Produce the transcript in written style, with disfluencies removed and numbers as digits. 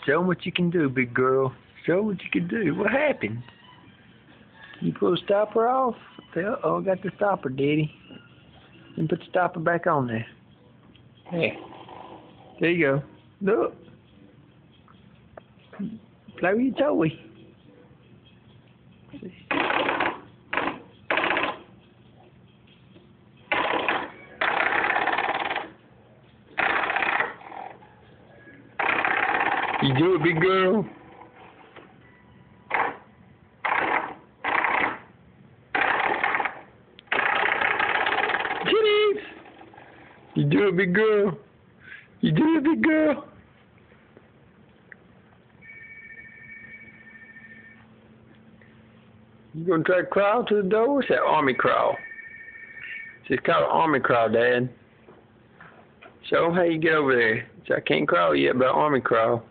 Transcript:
Show 'em what you can do, big girl. Show 'em what you can do. What happened? You pull the stopper off? Oh, I got the stopper, Daddy. And put the stopper back on there. Hey. There you go. Look. Play with your toy. You do it, big girl. Kitties! You do it, big girl. You do it, big girl. You gonna try to crawl to the door? It's that army crawl. It's called army crawl, Dad. Show 'em how you get over there. So I can't crawl yet, but army crawl.